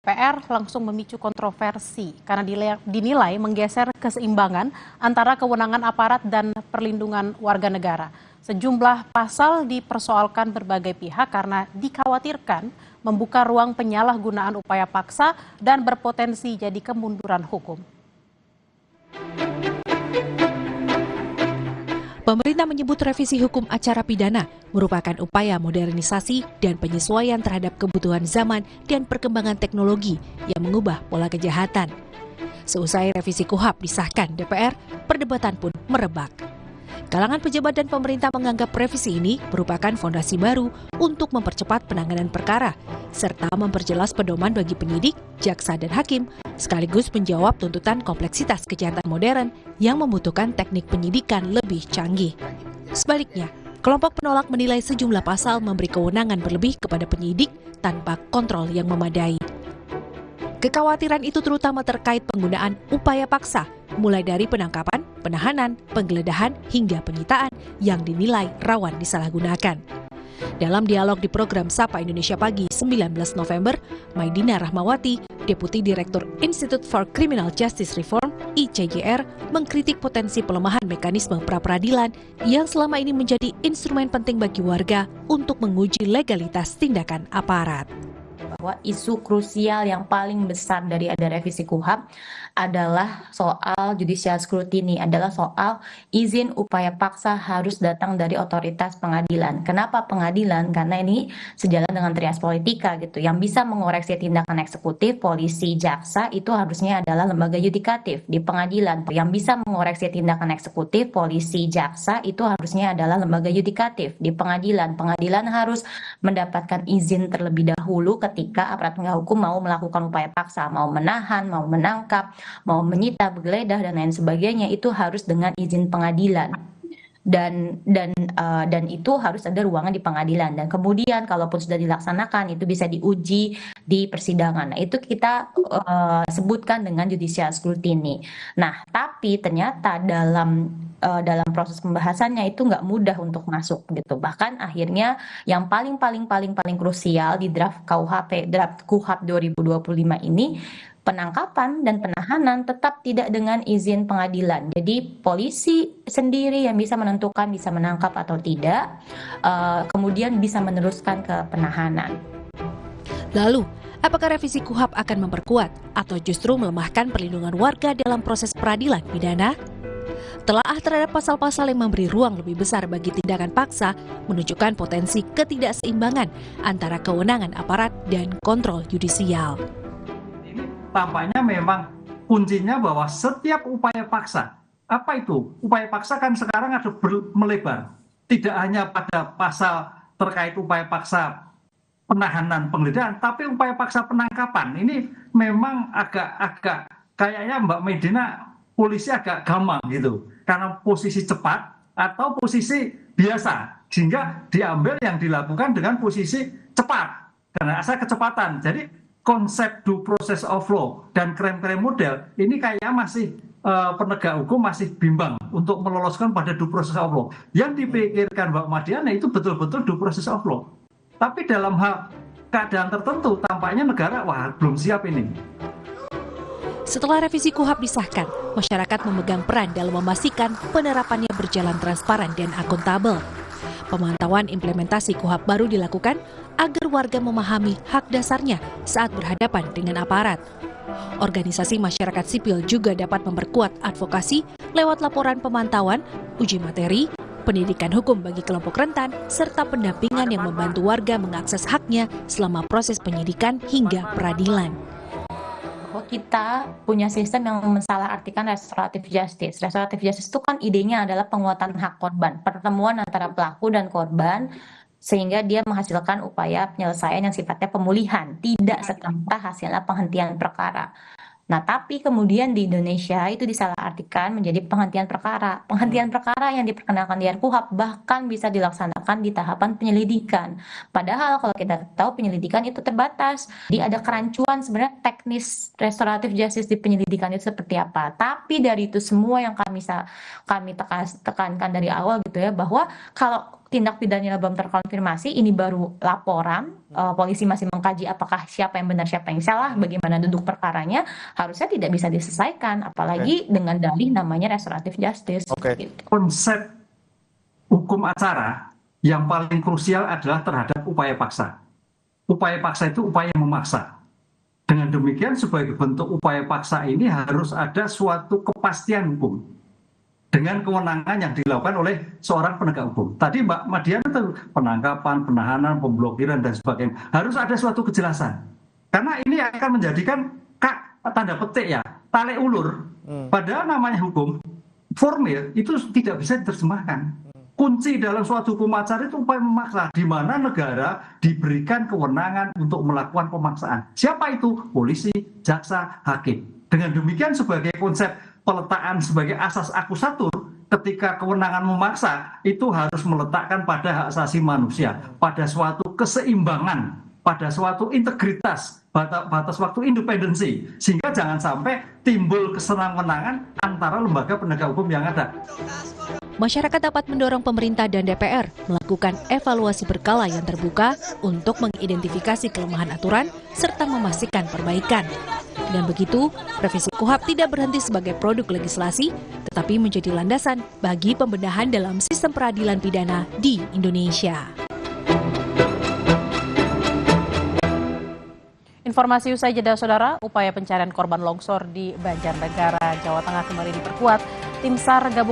DPR langsung memicu kontroversi karena dinilai menggeser keseimbangan antara kewenangan aparat dan perlindungan warga negara. Sejumlah pasal dipersoalkan berbagai pihak karena dikhawatirkan membuka ruang penyalahgunaan upaya paksa dan berpotensi jadi kemunduran hukum. Pemerintah menyebut revisi hukum acara pidana merupakan upaya modernisasi dan penyesuaian terhadap kebutuhan zaman dan perkembangan teknologi yang mengubah pola kejahatan. Seusai revisi KUHP disahkan DPR, perdebatan pun merebak. Kalangan pejabat dan pemerintah menganggap revisi ini merupakan fondasi baru untuk mempercepat penanganan perkara, serta memperjelas pedoman bagi penyidik, jaksa, dan hakim, sekaligus menjawab tuntutan kompleksitas kejahatan modern yang membutuhkan teknik penyidikan lebih canggih. Sebaliknya, kelompok penolak menilai sejumlah pasal memberi kewenangan berlebih kepada penyidik tanpa kontrol yang memadai. Kekhawatiran itu terutama terkait penggunaan upaya paksa, mulai dari penangkapan, penahanan, penggeledahan, hingga penyitaan yang dinilai rawan disalahgunakan. Dalam dialog di program Sapa Indonesia Pagi 19 November, Maidina Rahmawati, Deputi Direktur Institute for Criminal Justice Reform (ICJR), mengkritik potensi pelemahan mekanisme pra-peradilan yang selama ini menjadi instrumen penting bagi warga untuk menguji legalitas tindakan aparat. Bahwa isu krusial yang paling besar dari ada revisi KUHP adalah soal judicial scrutiny, adalah soal izin upaya paksa harus datang dari otoritas pengadilan. Kenapa pengadilan? Karena ini sejalan dengan trias politika gitu. Yang bisa mengoreksi tindakan eksekutif, polisi, jaksa itu harusnya adalah lembaga yudikatif di pengadilan. Yang bisa mengoreksi tindakan eksekutif, polisi, jaksa itu harusnya adalah lembaga yudikatif di pengadilan. Pengadilan harus mendapatkan izin terlebih dahulu ketika aparat penegak hukum mau melakukan upaya paksa, mau menahan, mau menangkap, mau menyita, menggeledah dan lain sebagainya, itu harus dengan izin pengadilan. Dan itu harus ada ruangan di pengadilan, dan kemudian kalaupun sudah dilaksanakan itu bisa diuji di persidangan. Nah, itu kita sebutkan dengan judicial scrutiny. Nah, tapi ternyata dalam proses pembahasannya itu nggak mudah untuk masuk gitu. Bahkan akhirnya yang paling krusial di draft KUHP 2025 ini, penangkapan dan penahanan tetap tidak dengan izin pengadilan. Jadi polisi sendiri yang bisa menentukan bisa menangkap atau tidak, kemudian bisa meneruskan ke penahanan. Lalu, apakah revisi KUHP akan memperkuat atau justru melemahkan perlindungan warga dalam proses peradilan pidana? Telaah terhadap pasal-pasal yang memberi ruang lebih besar bagi tindakan paksa menunjukkan potensi ketidakseimbangan antara kewenangan aparat dan kontrol yudisial. Tampaknya memang kuncinya bahwa setiap upaya paksa, apa itu? Upaya paksa kan sekarang ada melebar. Tidak hanya pada pasal terkait upaya paksa penahanan, penggeledahan, tapi upaya paksa penangkapan. Ini memang agak kayaknya Mbak Medina, polisi agak gampang gitu. Karena posisi cepat atau posisi biasa. Sehingga diambil yang dilakukan dengan posisi cepat. Karena asal kecepatan. Jadi konsep due process of law dan klaim-klaim model ini kayaknya masih penegak hukum masih bimbang untuk meloloskan pada due process of law. Yang dipikirkan Mbak Madiana itu betul-betul due process of law. Tapi dalam hal keadaan tertentu tampaknya negara belum siap ini. Setelah revisi KUHP disahkan, masyarakat memegang peran dalam memastikan penerapannya berjalan transparan dan akuntabel. Pemantauan implementasi KUHP baru dilakukan agar warga memahami hak dasarnya saat berhadapan dengan aparat. Organisasi masyarakat sipil juga dapat memperkuat advokasi lewat laporan pemantauan, uji materi, pendidikan hukum bagi kelompok rentan, serta pendampingan yang membantu warga mengakses haknya selama proses penyidikan hingga peradilan. Bahwa kita punya sistem yang mensalahartikan restoratif justice. Restoratif justice itu kan idenya adalah penguatan hak korban, pertemuan antara pelaku dan korban, sehingga dia menghasilkan upaya penyelesaian yang sifatnya pemulihan, tidak serta-merta hasilnya penghentian perkara. Nah, tapi kemudian di Indonesia itu disalahartikan menjadi penghentian perkara. Penghentian perkara yang diperkenalkan di RKUHP bahkan bisa dilaksanakan di tahapan penyelidikan. Padahal kalau kita tahu penyelidikan itu terbatas. Jadi ada kerancuan sebenarnya teknis restoratif justice di penyelidikan itu seperti apa. Tapi dari itu semua yang kami tekankan dari awal gitu ya, bahwa kalau tindak pidananya belum terkonfirmasi, ini baru laporan, polisi masih mengkaji apakah siapa yang benar, siapa yang salah, bagaimana duduk perkaranya, harusnya tidak bisa diselesaikan, apalagi dengan dalih namanya restoratif justice. Gitu. Konsep hukum acara yang paling krusial adalah terhadap upaya paksa. Upaya paksa itu upaya memaksa. Dengan demikian, sebagai bentuk upaya paksa ini harus ada suatu kepastian hukum dengan kewenangan yang dilakukan oleh seorang penegak hukum. Tadi Mbak Madiana itu penangkapan, penahanan, pemblokiran, dan sebagainya. Harus ada suatu kejelasan. Karena ini akan menjadikan tanda petik ya, tarik ulur. Padahal namanya hukum, formil itu tidak bisa diterjemahkan. Kunci dalam suatu hukum acara itu upaya memaksa, di mana negara diberikan kewenangan untuk melakukan pemaksaan. Siapa itu? Polisi, jaksa, hakim. Dengan demikian sebagai konsep peletaan sebagai asas akusatur, ketika kewenangan memaksa itu harus meletakkan pada hak asasi manusia, pada suatu keseimbangan, pada suatu integritas, batas waktu independensi, sehingga jangan sampai timbul kesenang-menangan antara lembaga penegak hukum yang ada. Masyarakat dapat mendorong pemerintah dan DPR melakukan evaluasi berkala yang terbuka untuk mengidentifikasi kelemahan aturan serta memastikan perbaikan. Dengan begitu, revisi KUHP tidak berhenti sebagai produk legislasi, tetapi menjadi landasan bagi pembenahan dalam sistem peradilan pidana di Indonesia. Informasi usai jeda, Saudara, upaya pencarian korban longsor di Banjarnegara, Jawa Tengah kembali diperkuat. Tim SAR gabungan